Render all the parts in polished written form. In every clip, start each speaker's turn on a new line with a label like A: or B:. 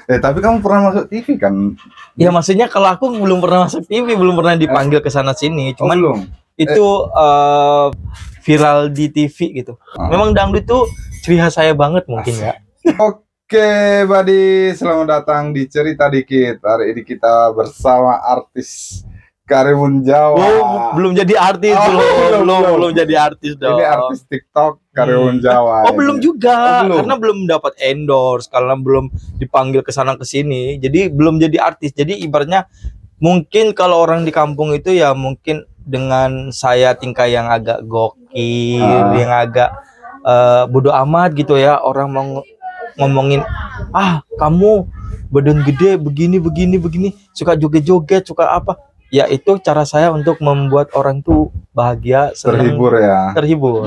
A: Tapi kamu pernah masuk TV kan?
B: Ya maksudnya kalau aku belum pernah masuk TV, belum pernah dipanggil ke sana sini. Cuman
A: belum.
B: Itu viral di TV gitu. Memang dangdut itu ciri khas saya banget mungkin ya.
A: Oke, Buddy, selamat datang di Cerita Dikit. Hari ini kita bersama artis Karimun Jawa.
B: Oh, belum jadi artis belum jadi artis dong.
A: Ini artis TikTok Karimun Jawa.
B: Oh, belum juga.
A: belum.
B: Karena belum dapat endorse, karena belum dipanggil ke sana ke sini. Jadi belum jadi artis. Jadi ibaratnya mungkin kalau orang di kampung itu ya mungkin dengan saya tingkah yang agak gokil, yang agak bodoh amat gitu ya. Orang mau ngomongin, kamu badan gede begini, suka joget-joget, suka apa. Ya itu cara saya untuk membuat orang tuh bahagia, senang,
A: terhibur ya.
B: Terhibur.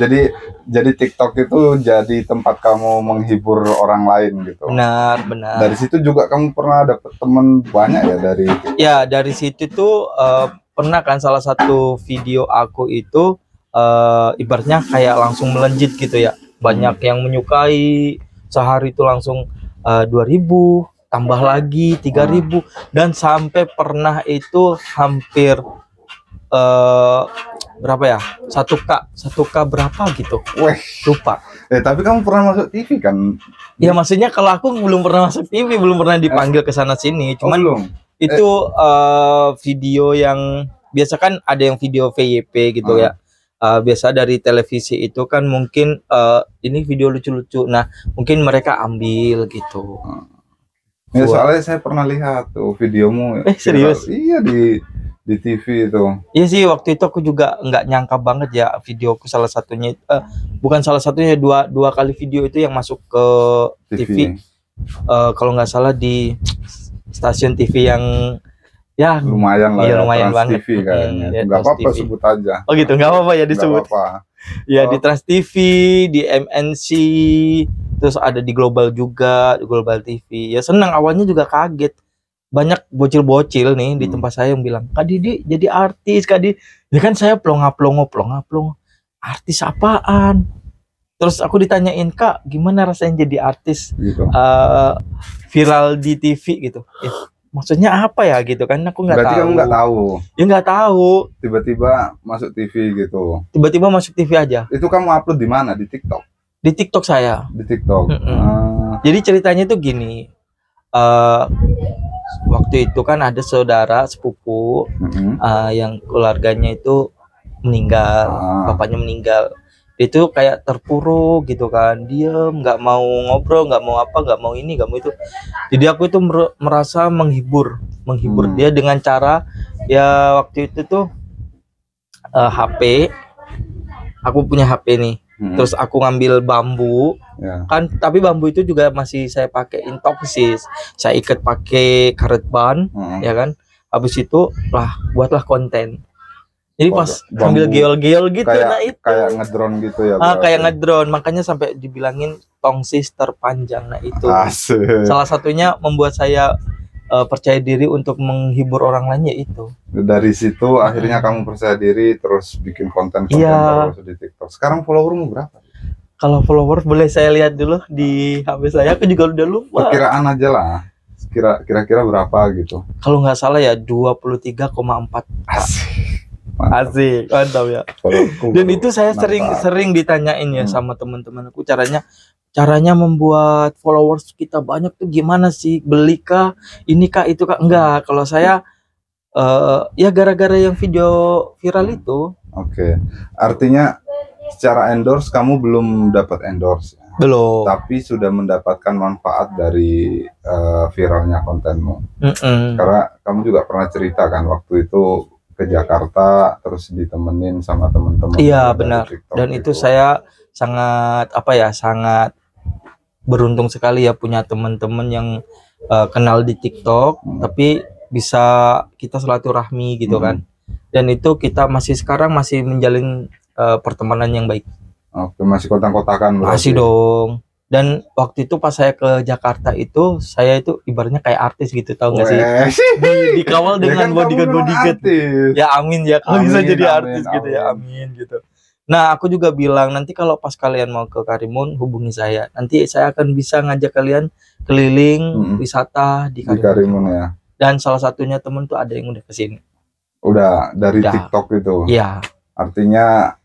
A: Jadi TikTok itu jadi tempat kamu menghibur orang lain gitu.
B: Benar.
A: Dari situ juga kamu pernah dapet temen banyak ya dari TikTok?
B: Ya dari situ tuh pernah kan salah satu video aku itu ibaratnya kayak langsung melejit gitu ya. Banyak yang menyukai, sehari itu langsung 2.000. Tambah lagi 3.000 dan sampai pernah itu hampir berapa ya, 1K berapa gitu.
A: Weh,
B: lupa.
A: Tapi kamu pernah masuk TV kan?
B: Ya maksudnya kalau aku belum pernah masuk TV, belum pernah dipanggil ke sana sini. Cuman
A: belum.
B: Itu video yang biasa kan ada yang video VYP gitu ya. Biasa dari televisi itu kan mungkin ini video lucu-lucu. Nah mungkin mereka ambil gitu.
A: Ya, soalnya saya pernah lihat tuh videomu.
B: Serius?
A: Iya di TV itu.
B: Iya sih, waktu itu aku juga nggak nyangka banget ya videoku salah satunya, bukan salah satunya, dua kali video itu yang masuk ke TV. Kalau nggak salah di stasiun TV yang ya
A: lumayan lah,
B: iya, lumayan banget.
A: TV kayaknya. Nggak apa-apa sebut aja.
B: Oh gitu, nggak apa-apa ya disebut. Ya di Trans TV, di MNC, terus ada di Global juga, di Global TV. Ya senang, awalnya juga kaget. Banyak bocil-bocil nih di tempat saya yang bilang, "Kak Didi jadi artis, Kak Didi." Ya kan saya plong-plong. Artis apaan? Terus aku ditanyain, "Kak, gimana rasanya jadi artis
A: gitu.
B: Viral di TV gitu?" Maksudnya apa ya gitu kan, aku nggak tahu.
A: Berarti kamu nggak tahu?
B: Ya nggak tahu.
A: Tiba-tiba masuk TV gitu.
B: Tiba-tiba masuk TV aja.
A: Itu kamu upload di mana? Di TikTok?
B: Di TikTok saya.
A: Di TikTok.
B: Jadi ceritanya tuh gini. Waktu itu kan ada saudara sepupu yang keluarganya itu meninggal, bapaknya meninggal. Itu kayak terpuruk gitu kan, diem, nggak mau ngobrol, nggak mau apa, nggak mau ini, nggak mau itu. Jadi aku itu merasa menghibur dia dengan cara ya waktu itu tuh HP, aku punya HP nih, terus aku ngambil bambu kan, tapi bambu itu juga masih saya pakai intoksis, saya ikat pakai karet ban ya kan, habis itu buatlah konten. Jadi pas sambil geol-geol gitu,
A: kayak ngedrone gitu ya.
B: Kayak ngedrone, makanya sampai dibilangin tongsis terpanjang. Nah itu salah satunya membuat saya percaya diri untuk menghibur orang lain, ya itu. Dari
A: situ akhirnya kamu percaya diri, terus bikin konten terus di TikTok. Sekarang followermu berapa?
B: Kalau follower boleh saya lihat dulu di HP saya, aku juga udah lupa.
A: Perkiraan aja lah. Kira-kira berapa gitu?
B: Kalau nggak salah ya 23,4. Asik, mantap ya. Dan itu saya sering ditanyain ya sama teman-temanku, caranya membuat followers kita banyak tuh gimana sih? Beli kah? Ini kah? Itu kah? Enggak, kalau saya ya gara-gara yang video viral itu.
A: Oke. Artinya secara endorse kamu belum dapat endorse ya?
B: Belum.
A: Tapi sudah mendapatkan manfaat dari viralnya kontenmu. Karena kamu juga pernah cerita kan waktu itu ke Jakarta, terus ditemenin sama teman-teman.
B: Iya benar. Dan itu saya sangat sangat beruntung sekali ya punya teman-teman yang kenal di TikTok, tapi bisa kita silaturahmi gitu kan. Dan itu kita sekarang masih menjalin pertemanan yang baik.
A: Oke, masih kontak-kontakan berarti?
B: Masih dong. Dan waktu itu pas saya ke Jakarta itu, saya itu ibaratnya kayak artis gitu, tahu nggak sih? Dikawal dengan bodyguard. Ya amin ya, kalau bisa jadi artis gitu ya, amin gitu. Nah, aku juga bilang nanti kalau pas kalian mau ke Karimun hubungi saya. Nanti saya akan bisa ngajak kalian keliling wisata di
A: Karimun ya.
B: Dan salah satunya temen tuh ada yang udah kesini.
A: Udah dari TikTok itu.
B: Iya.
A: Artinya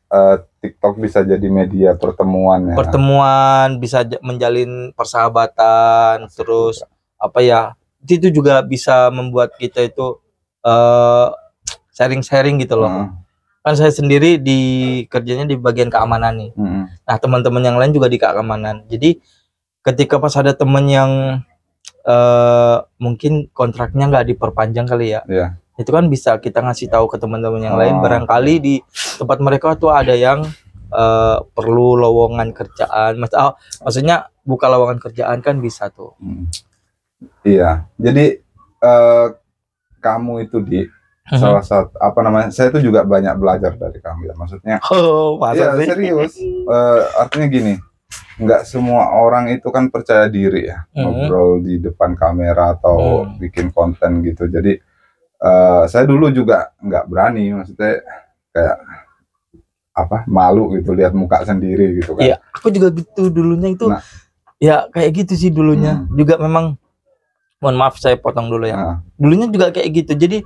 A: TikTok bisa jadi media pertemuan ya.
B: Pertemuan, bisa menjalin persahabatan, terus apa ya? Itu juga bisa membuat kita itu sharing-sharing gitu loh. Kan saya sendiri kerjanya di bagian keamanan nih. Nah, teman-teman yang lain juga di keamanan. Jadi ketika pas ada temen yang mungkin kontraknya nggak diperpanjang kali ya. Itu kan bisa kita ngasih tahu ke teman-teman yang lain, barangkali di tempat mereka tuh ada yang perlu lowongan kerjaan. Maksudnya buka lowongan kerjaan kan bisa tuh.
A: Iya. Jadi kamu itu salah satu saya itu juga banyak belajar dari kamu ya, maksudnya ya serius, artinya gini, nggak semua orang itu kan percaya diri ya ngobrol di depan kamera atau bikin konten gitu. Jadi saya dulu juga nggak berani, maksudnya kayak malu gitu lihat muka sendiri gitu kan.
B: Iya, aku juga gitu dulunya itu. Ya kayak gitu sih dulunya. Juga memang, mohon maaf saya potong dulu ya. Dulunya juga kayak gitu. Jadi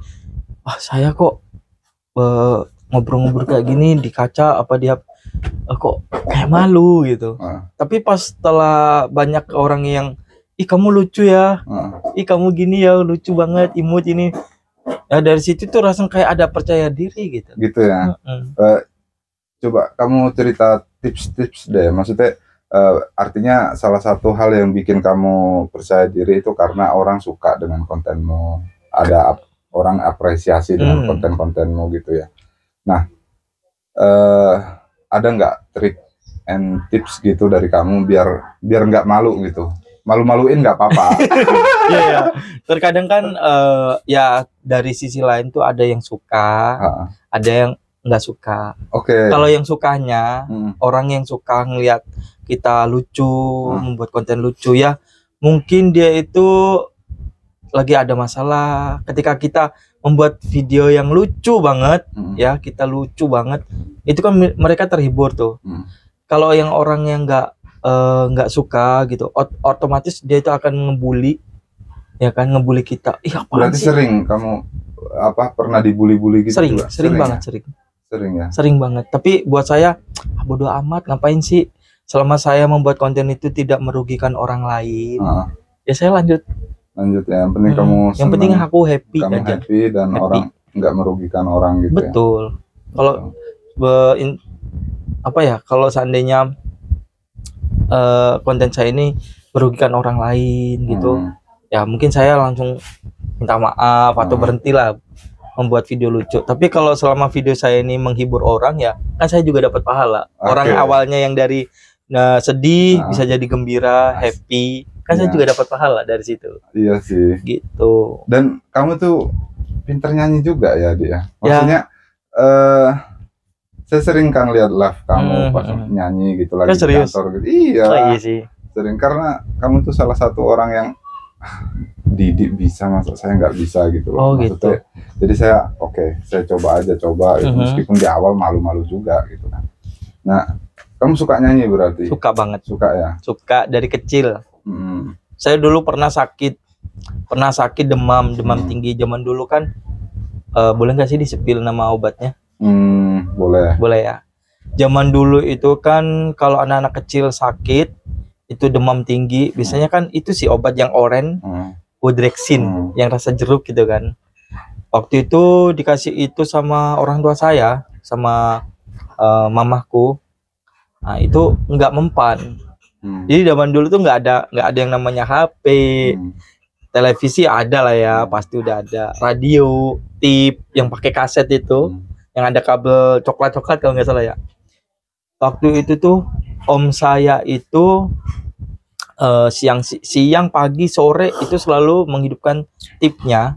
B: saya kok ngobrol-ngobrol kayak gini di kaca kok kayak malu gitu. Tapi pas setelah banyak orang yang kamu lucu ya, kamu gini ya, lucu banget, imut ini. Ya dari situ tuh rasanya kayak ada percaya diri gitu.
A: Gitu ya. Coba kamu cerita tips-tips deh, maksudnya artinya salah satu hal yang bikin kamu percaya diri itu karena orang suka dengan kontenmu, ada orang apresiasi dengan konten-kontenmu gitu ya. Nah, ada nggak trik and tips gitu dari kamu biar nggak malu gitu? Malu-maluin nggak apa-apa.
B: Iya. Terkadang kan ya dari sisi lain tuh ada yang suka, ada yang nggak suka. Kalau yang sukanya, orang yang suka ngelihat kita lucu, membuat konten lucu ya, mungkin dia itu lagi ada masalah. Ketika kita membuat video yang lucu banget, ya kita lucu banget, itu kan mereka terhibur tuh. Kalau yang orang yang nggak suka gitu, otomatis dia itu akan ngebully, ya kan, ngebully kita.
A: Berarti sih? Sering kamu pernah dibully-bully gitu?
B: Sering banget ya?
A: Sering ya.
B: Sering banget. Tapi buat saya bodo amat, ngapain sih? Selama saya membuat konten itu tidak merugikan orang lain, ya saya lanjut ya. Yang penting kamu senang, yang penting aku happy
A: kamu aja. Happy dan orang nggak merugikan orang gitu.
B: Betul. Kalau kalau seandainya konten saya ini merugikan orang lain gitu, ya mungkin saya langsung minta maaf atau berhentilah membuat video lucu. Tapi kalau selama video saya ini menghibur orang, ya kan saya juga dapat pahala. Orang awalnya yang dari sedih bisa jadi gembira, happy, kan saya juga dapat pahala dari situ.
A: Iya sih.
B: Gitu.
A: Dan kamu tuh pinter nyanyi juga ya, dia. Maksudnya saya sering kan lihat live kamu pas nyanyi gitu lagi di kantor gitu. Iya
B: sih.
A: Sering, karena kamu tuh salah satu orang yang Didik bisa, masa saya nggak bisa gitu loh.
B: Gitu.
A: Jadi saya saya coba gitu, meskipun di awal malu-malu juga gitu kan. Nah, kamu suka nyanyi berarti?
B: Suka banget.
A: Suka ya?
B: Suka dari kecil. Saya dulu pernah sakit demam tinggi zaman dulu kan. Boleh nggak sih disepil nama obatnya?
A: Boleh
B: ya. Zaman dulu itu kan kalau anak-anak kecil sakit itu demam tinggi, biasanya kan itu sih obat yang oranye, Udrexin, yang rasa jeruk gitu kan. Waktu itu dikasih itu sama orang tua saya, sama mamaku. Nah, itu nggak mempan. Jadi zaman dulu tuh nggak ada yang namanya HP, televisi ada lah ya, pasti udah ada. Radio, tip yang pakai kaset itu, yang ada kabel coklat-coklat kalau nggak salah ya. Waktu itu tuh om saya itu siang, pagi, sore itu selalu menghidupkan tipnya,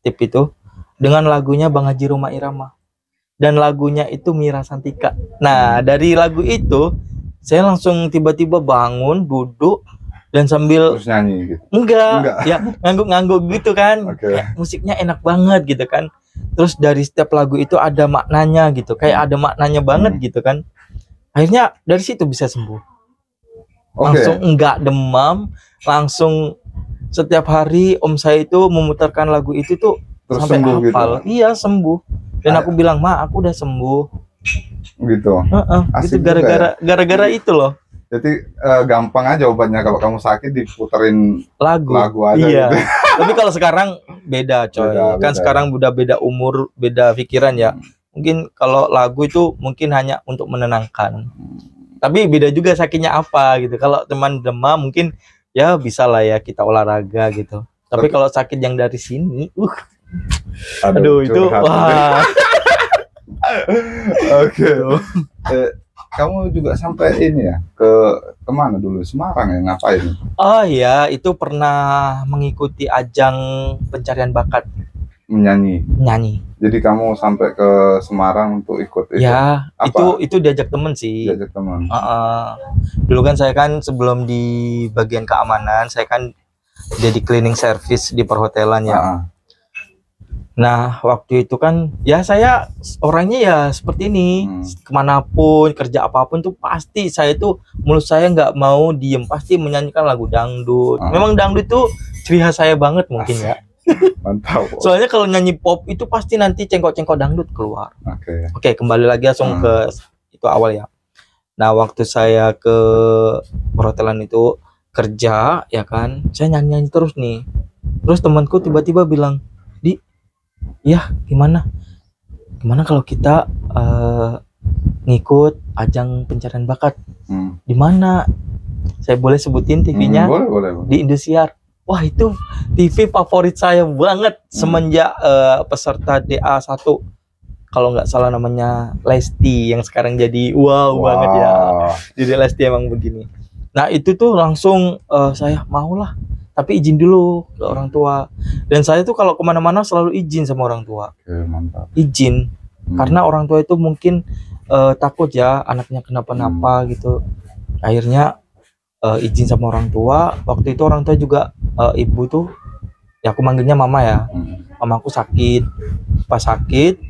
B: tip itu dengan lagunya Bang Haji Rhoma Irama, dan lagunya itu Mira Santika. Nah, dari lagu itu saya langsung tiba-tiba bangun, duduk, dan sambil
A: nyanyi gitu.
B: Enggak, ya ngangguk-ngangguk gitu kan. Musiknya enak banget gitu kan. Terus dari setiap lagu itu ada maknanya gitu, kayak ada maknanya banget gitu kan. Akhirnya dari situ bisa sembuh. Langsung enggak demam, langsung setiap hari om saya itu memutarkan lagu itu tuh terus sampai hafal. Gitu. Iya, sembuh. Dan aku bilang, "Ma, aku udah sembuh."
A: Gitu.
B: Itu gara-gara itu loh.
A: Jadi gampang aja obatnya kalau kamu sakit diputerin lagu aja gitu.
B: Tapi kalau sekarang beda coy. Beda. Sekarang udah beda umur, beda pikiran ya. Mungkin kalau lagu itu mungkin hanya untuk menenangkan. Tapi beda juga sakitnya apa gitu. Kalau teman demam mungkin ya bisa lah ya kita olahraga gitu. Tapi kalau sakit yang dari sini, aduh itu wah.
A: Oke. Kamu juga sampai ini ya kemana dulu? Semarang ya, ngapain?
B: Oh iya, itu pernah mengikuti ajang pencarian bakat menyanyi. Jadi
A: kamu sampai ke Semarang untuk ikut itu?
B: Ya, itu diajak temen sih.
A: Diajak temen.
B: Dulu kan saya kan sebelum di bagian keamanan, saya kan jadi cleaning service di perhotelan ya. Nah, waktu itu kan ya saya orangnya ya seperti ini. Kemanapun, kerja apapun tuh pasti saya tuh mulut saya nggak mau diem, pasti menyanyikan lagu dangdut. Memang dangdut tuh ciri khas saya banget mungkin ya.
A: Mantap.
B: Soalnya kalau nyanyi pop itu pasti nanti cengkok-cengkok dangdut keluar. Oke, kembali lagi langsung ke itu awal ya. Nah, waktu saya ke perhotelan itu kerja ya kan, saya nyanyi-nyanyi terus nih. Terus temanku tiba-tiba bilang, "Di, ya gimana kalau kita ngikut ajang pencarian bakat di mana?" Saya boleh sebutin TV-nya?
A: Boleh.
B: Di Indosiar. Wah, itu TV favorit saya banget semenjak peserta DA1. Kalau nggak salah namanya Lesti yang sekarang jadi wow banget ya. Jadi Lesti emang begini. Nah itu tuh langsung saya maulah. Tapi izin dulu ke orang tua. Dan saya tuh kalau kemana-mana selalu izin sama orang tua.
A: Mantap.
B: Izin. Karena orang tua itu mungkin takut ya anaknya kenapa-napa gitu. Akhirnya izin sama orang tua. Waktu itu orang tua juga ibu tuh, ya aku manggilnya mama ya. Mamaku sakit. Pas sakit,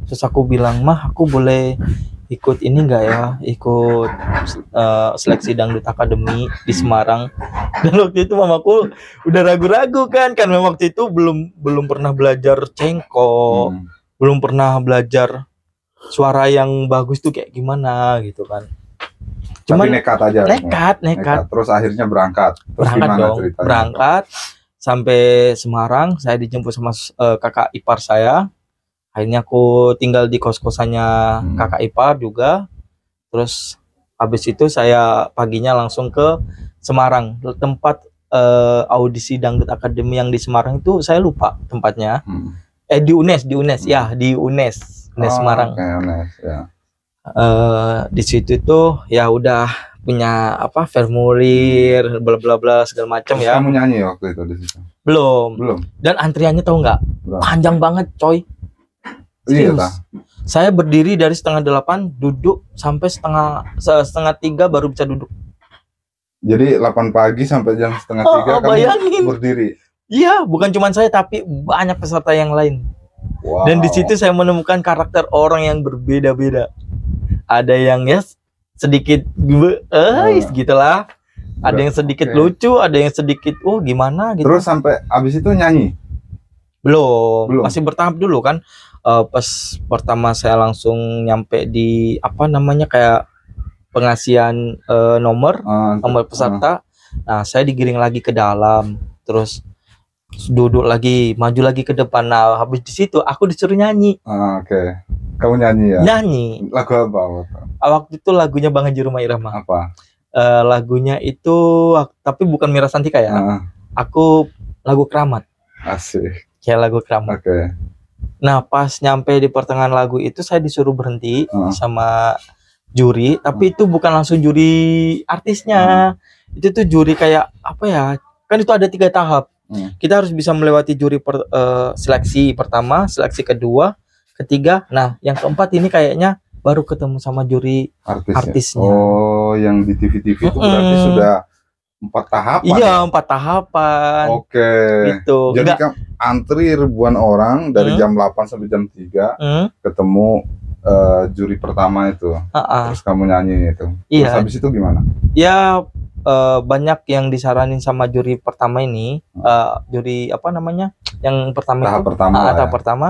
B: terus aku bilang, "Mah, aku boleh ikut ini enggak ya, ikut seleksi dangdut akademi di Semarang." Dan waktu itu mamaku udah ragu-ragu kan waktu itu belum pernah belajar cengkok, belum pernah belajar suara yang bagus tuh kayak gimana gitu kan.
A: Cuman nekat aja.
B: Nekat.
A: Terus akhirnya berangkat.
B: Berangkat sampai Semarang, saya dijemput sama kakak ipar saya. Akhirnya aku tinggal di kos-kosannya kakak ipar juga. Terus habis itu saya paginya langsung ke Semarang, tempat audisi dangdut akademi yang di Semarang itu saya lupa tempatnya. Di UNES ya, di UNES Semarang.
A: UNES, ya.
B: Di situ tuh ya udah punya formulir bla bla bla segala macam ya.
A: Kamu nyanyi waktu itu di situ?
B: Belum. Dan antriannya tahu nggak? Panjang banget coy.
A: Iya,
B: saya berdiri dari 7:30 duduk sampai setengah 3 baru bisa duduk.
A: Jadi 8 pagi sampai jam 2:30 kamu berdiri?
B: Iya, bukan cuma saya tapi banyak peserta yang lain. Dan di situ saya menemukan karakter orang yang berbeda-beda. Ada yang ya sedikit gitulah. Ada yang sedikit lucu, ada yang sedikit gimana gitu.
A: Terus sampai habis itu nyanyi?
B: Belum. Masih bertahap dulu kan. Pas pertama saya langsung nyampe di kayak pengasihan nomor peserta. Nah, saya digiring lagi ke dalam, terus duduk lagi, maju lagi ke depan. Nah, habis di situ aku disuruh nyanyi.
A: Kamu nyanyi ya?
B: Nyanyi.
A: Lagu apa?
B: Waktu itu lagunya Bang Haji Rhoma Irama.
A: Apa?
B: Lagunya itu tapi bukan Mira Santika ya. Aku lagu Keramat.
A: Asik.
B: Kayak lagu Keramat. Nah, pas nyampe di pertengahan lagu itu saya disuruh berhenti sama juri, tapi itu bukan langsung juri artisnya. Itu tuh juri kayak apa ya? Kan itu ada 3 tahap. Kita harus bisa melewati juri seleksi pertama, seleksi kedua, ketiga. Nah, yang keempat ini kayaknya baru ketemu sama juri artisnya.
A: Oh, yang di TV-TV itu berarti sudah 4 tahapan.
B: Iya, 4 tahapan.
A: Oke.
B: Gitu.
A: Jadi antri ribuan orang dari jam 8 sampai jam 3 ketemu juri pertama itu. Terus kamu nyanyi itu. Terus habis itu gimana?
B: Ya banyak yang disaranin sama juri pertama ini, juri apa namanya? Yang pertama
A: tahap
B: itu,
A: pertama
B: tahap pertama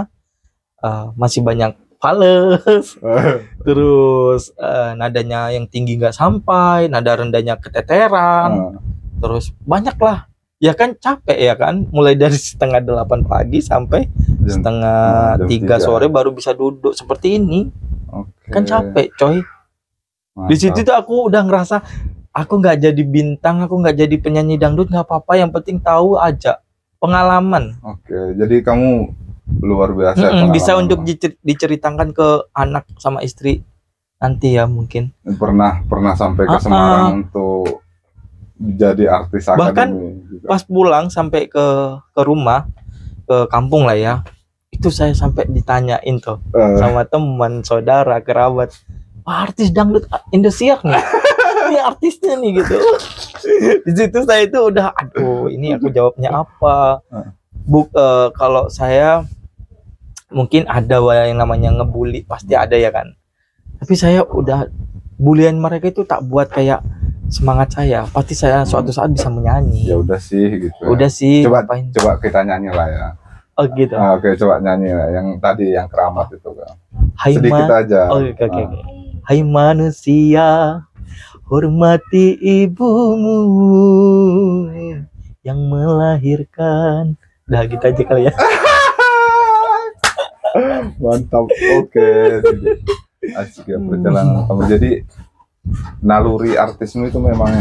B: masih banyak fales. Terus nadanya yang tinggi nggak sampai, nada rendahnya keteteran. Terus banyak lah. Ya kan capek ya kan, mulai dari setengah 8 pagi sampai setengah 3 sore baru bisa duduk seperti ini. Kan capek coy. Di situ tuh aku udah ngerasa aku nggak jadi bintang, aku nggak jadi penyanyi dangdut, nggak apa-apa, yang penting tahu aja pengalaman.
A: Jadi kamu luar biasa.
B: Bisa untuk diceritakan ke anak sama istri nanti ya mungkin.
A: Pernah sampai ke Semarang untuk jadi artis akademi.
B: Bahkan pas pulang sampai ke rumah, ke kampung lah ya, itu saya sampai ditanyain tuh sama teman, saudara, kerabat, artis dangdut Indosiar nih, ini artisnya nih gitu. Di situ saya itu udah, aduh ini aku jawabnya apa? Kalau saya mungkin ada yang namanya ngebully, pasti ada ya kan. Tapi saya udah, bulian mereka itu tak buat kayak semangat saya, pasti saya suatu saat bisa menyanyi.
A: Ya udah sih gitu.
B: Udah sih.
A: Coba kita nyanyi lah ya.
B: Oh gitu.
A: Oke, coba nyanyi lah yang tadi yang keramat itu kan.
B: Hai
A: sedikit aja.
B: Oke. Hai manusia, hormati ibumu yang melahirkan. Dah gitu aja kali ya.
A: Mantap. Oke. Asik ya perjalanan kamu. Jadi naluri artismu itu memang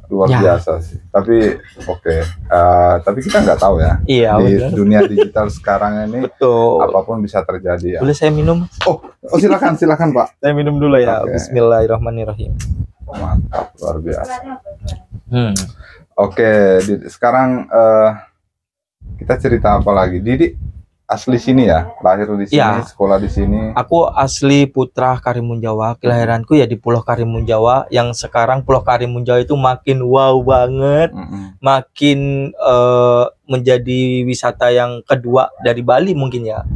A: luar biasa sih. Tapi tapi kita nggak tahu ya.
B: Iya,
A: di
B: bener.
A: Dunia digital sekarang ini,
B: betul,
A: apapun bisa terjadi ya.
B: Boleh saya minum?
A: Oh silakan Pak.
B: Saya minum dulu ya. Bismillahirrahmanirrahim.
A: Mantap, luar biasa. Sekarang kita cerita apa lagi? Didi asli sini ya, lahir di sini, sekolah di sini. Aku
B: asli putra Karimun Jawa, kelahiranku ya di Pulau Karimun Jawa. Yang sekarang Pulau Karimun Jawa itu makin wow banget, makin menjadi wisata yang kedua dari Bali mungkin ya.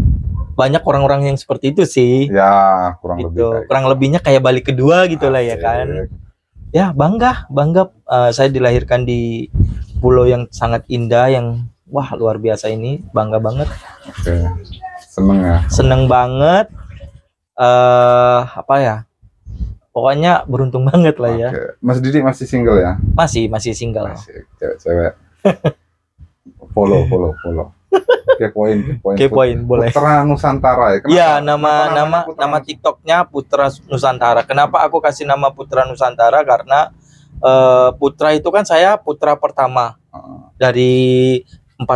B: Banyak orang-orang yang seperti itu sih.
A: Ya, kurang
B: lebihnya kayak Bali kedua gitu lah ya kan. Ya bangga. Saya dilahirkan di pulau yang sangat indah, yang wah luar biasa ini, bangga banget.
A: Seneng ya.
B: Seneng banget. Apa ya? Pokoknya beruntung banget lah ya.
A: Mas Didi masih single ya?
B: Masih single.
A: Masih cewek-cewek. follow.
B: Kepoin boleh.
A: Putra Nusantara ya.
B: Iya, nama TikToknya Putra Nusantara. Kenapa aku kasih nama Putra Nusantara? Karena putra itu kan saya putra pertama dari 5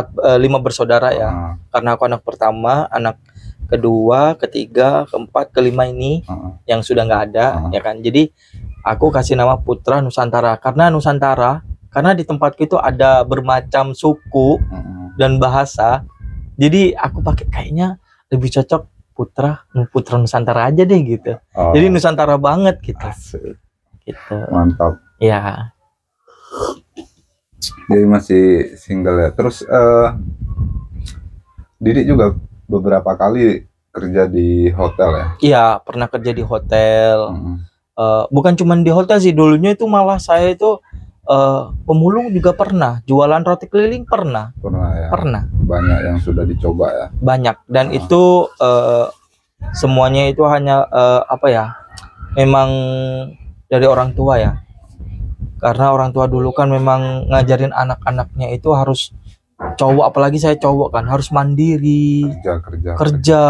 B: bersaudara ya. Karena aku anak pertama, anak kedua, ketiga, keempat, kelima ini yang sudah nggak ada ya kan. Jadi aku kasih nama Putra Nusantara karena Nusantara, karena di tempatku itu ada bermacam suku dan bahasa. Jadi aku pakai kayaknya lebih cocok Putra Nusantara aja deh gitu. Jadi Nusantara banget gitu. Gitu.
A: Mantap.
B: Ya.
A: Jadi masih single ya. Terus Didi juga beberapa kali kerja di hotel ya?
B: Iya, pernah kerja di hotel. Bukan cuma di hotel sih, dulunya itu malah saya itu pemulung juga pernah, jualan roti keliling pernah.
A: Ya.
B: Pernah.
A: Banyak yang sudah dicoba ya.
B: Banyak, dan itu semuanya itu hanya apa ya? Memang dari orang tua ya. Karena orang tua dulu kan memang ngajarin anak-anaknya itu harus cowok, apalagi saya cowok kan, harus mandiri, kerja,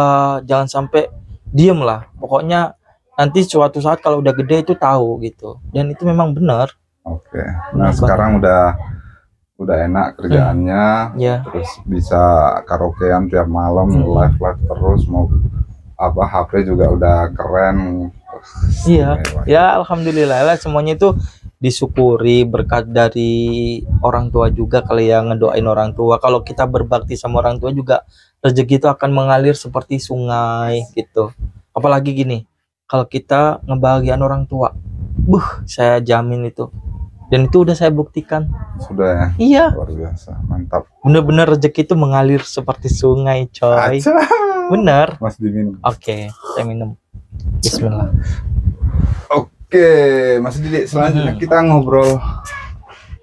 B: jangan sampai diem lah. Pokoknya nanti suatu saat kalau udah gede itu tahu gitu. Dan itu memang benar.
A: Nah sekarang udah enak kerjaannya, terus bisa karaokean tiap malam, live terus, mau apa HP juga udah keren.
B: Iya, ya alhamdulillah lah, semuanya itu disyukuri, berkat dari orang tua juga kali ya, ngedoain orang tua. Kalau kita berbakti sama orang tua juga, rezeki itu akan mengalir seperti sungai gitu. Apalagi gini, kalau kita ngebahagiain orang tua, saya jamin itu Dan itu udah saya buktikan.
A: Sudah ya?
B: Iya.
A: Luar biasa, mantap.
B: Bener-bener rezeki itu mengalir seperti sungai, coy. Bener.
A: Mas diminum.
B: Oke, saya minum. Bismillah.
A: Oke, Mas Didi, selanjutnya kita ngobrol.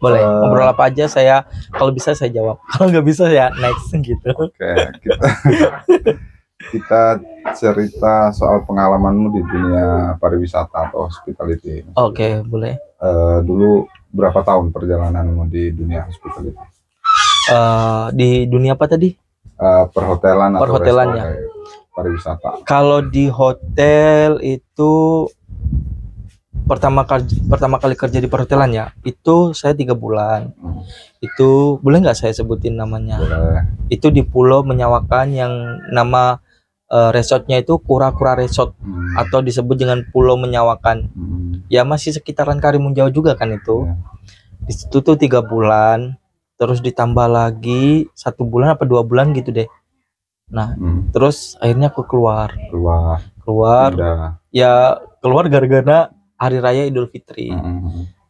B: Boleh, ngobrol apa aja, saya kalau bisa saya jawab. Kalau nggak bisa ya next gitu.
A: Oke, kita cerita soal pengalamanmu di dunia pariwisata atau hospitality.
B: Oke, boleh.
A: Dulu berapa tahun perjalananmu di dunia hospitality?
B: Di dunia apa tadi?
A: Perhotelan atau
B: perhotelannya.
A: Pariwisata.
B: Kalau di hotel itu pertama kali kerja di perhotelan ya, itu saya 3 bulan. Itu boleh nggak saya sebutin namanya?
A: Boleh.
B: Itu di pulau menyewakan yang nama resortnya itu Kura-Kura Resort atau disebut dengan Pulau Menyewakan. Ya masih sekitaran Karimun Jawa juga kan itu. Di situ tuh 3 bulan, terus ditambah lagi 1 bulan apa 2 bulan gitu deh. Nah, terus akhirnya aku keluar. Ya keluar gara-gara Hari Raya Idul Fitri.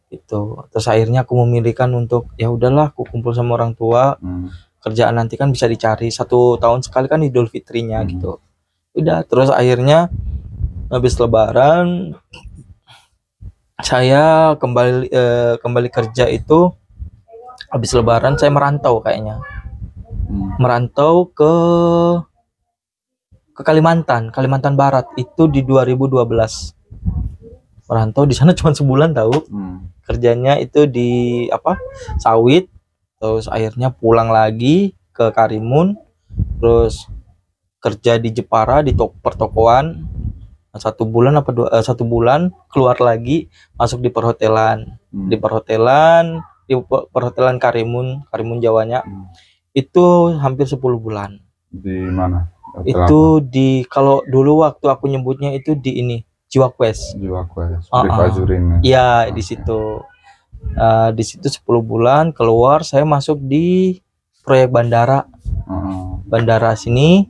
B: Itu. Terus akhirnya aku memilihkan untuk ya udahlah, aku kumpul sama orang tua. Kerjaan nanti kan bisa dicari 1 tahun sekali kan Idul Fitrinya gitu. Udah, terus akhirnya habis Lebaran saya kembali kerja itu. Habis Lebaran saya merantau kayaknya. Merantau ke Kalimantan Barat itu di 2012. Merantau di sana cuma sebulan tahu. Kerjanya itu di sawit. Terus akhirnya pulang lagi ke Karimun. Terus kerja di Jepara di pertokoan 1 bulan apa 1 bulan, keluar lagi masuk di perhotelan. Di perhotelan Karimun Jawanya. Itu hampir 10 bulan.
A: Di mana?
B: Itu di, kalau dulu waktu aku nyebutnya itu di ini Jiwa Quest. Iya, di situ. Di situ 10 bulan, keluar saya masuk di proyek bandara. Bandara sini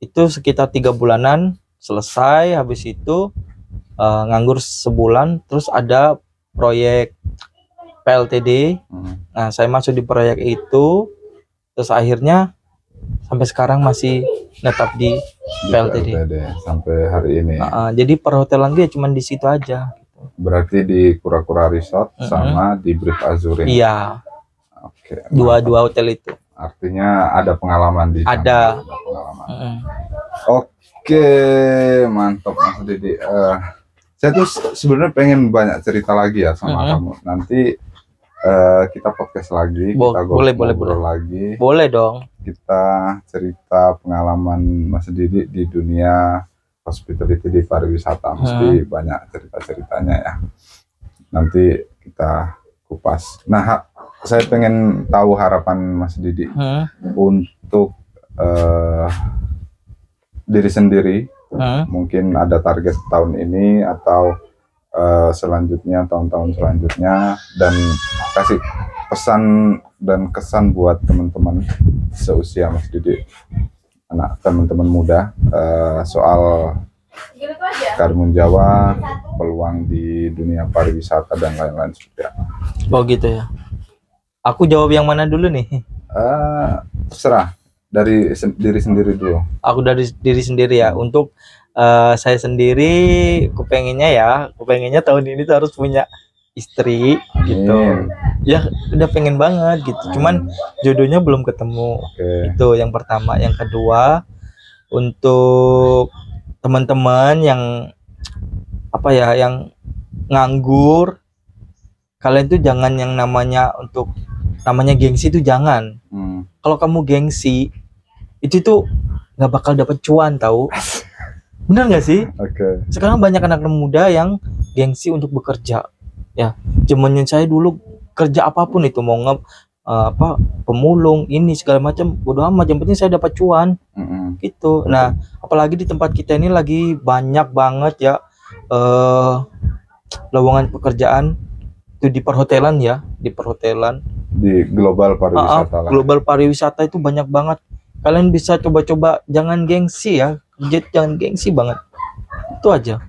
B: itu sekitar 3 bulanan selesai. Habis itu nganggur sebulan, terus ada proyek PLTD. Nah, saya masuk di proyek itu, terus akhirnya sampai sekarang masih netap di PLTD
A: sampai hari ini.
B: Jadi perhotelan gue cuma di situ aja.
A: Berarti di Kura-Kura Resort sama di Brief Azurin.
B: Iya.
A: Oke.
B: Dua hotel itu.
A: Artinya ada pengalaman di sana.
B: Ada
A: pengalaman. Oke, mantap Mas Didi. Saya tuh sebenarnya pengen banyak cerita lagi ya sama kamu. Nanti kita podcast lagi, kita ngobrol lagi.
B: Boleh dong.
A: Kita cerita pengalaman Mas Didi di dunia hospitality di pariwisata. Mesti banyak cerita-ceritanya ya. Nanti kita kupas. Nah, saya pengen tahu harapan Mas Didi untuk diri sendiri. Mungkin ada target tahun ini atau selanjutnya, tahun-tahun selanjutnya, dan kasih pesan dan kesan buat teman-teman seusia Mas Didi, teman-teman muda, soal Karimun Jawa, peluang di dunia pariwisata dan lain-lain seperti apa.
B: Oh gitu ya. Aku jawab yang mana dulu nih?
A: Terserah, dari diri sendiri dulu. Aku
B: dari diri sendiri ya. Untuk saya sendiri, kupengennya tahun ini tuh harus punya istri. Gitu. Ya udah pengen banget gitu. Cuman jodohnya belum ketemu. Itu yang pertama. Yang kedua, untuk teman-teman yang yang nganggur, kalian tuh jangan yang namanya gengsi itu jangan. Kalau kamu gengsi itu tuh nggak bakal dapet cuan, tahu? Bener nggak sih? Sekarang banyak anak muda yang gengsi untuk bekerja. Ya, zamannya saya dulu kerja apapun itu, mau pemulung ini segala macam, bodo amat, yang penting saya dapat cuan. Gitu. Nah, apalagi di tempat kita ini lagi banyak banget ya lowongan pekerjaan itu di perhotelan ya, di global pariwisata. Global pariwisata itu banyak banget. Kalian bisa coba-coba, jangan gengsi ya, jangan gengsi banget. Itu aja.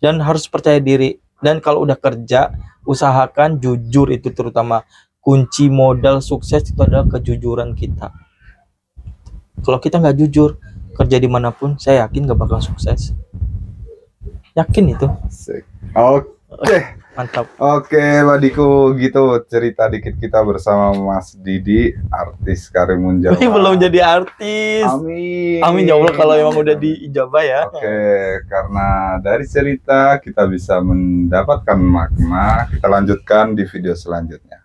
B: Dan harus percaya diri. Dan kalau udah kerja, usahakan jujur, itu terutama kunci modal sukses itu adalah kejujuran kita. Kalau kita nggak jujur, kerja dimanapun saya yakin nggak bakal sukses. Yakin itu.
A: Oke.
B: Mantap.
A: Oke, Pak Diko, gitu cerita dikit kita bersama Mas Didi, artis Karimun Jawa.
B: Belum jadi artis.
A: Amin.
B: Amin ya Allah, kalau emang udah diijabah ya.
A: Oke, karena dari cerita kita bisa mendapatkan makna. Kita lanjutkan di video selanjutnya.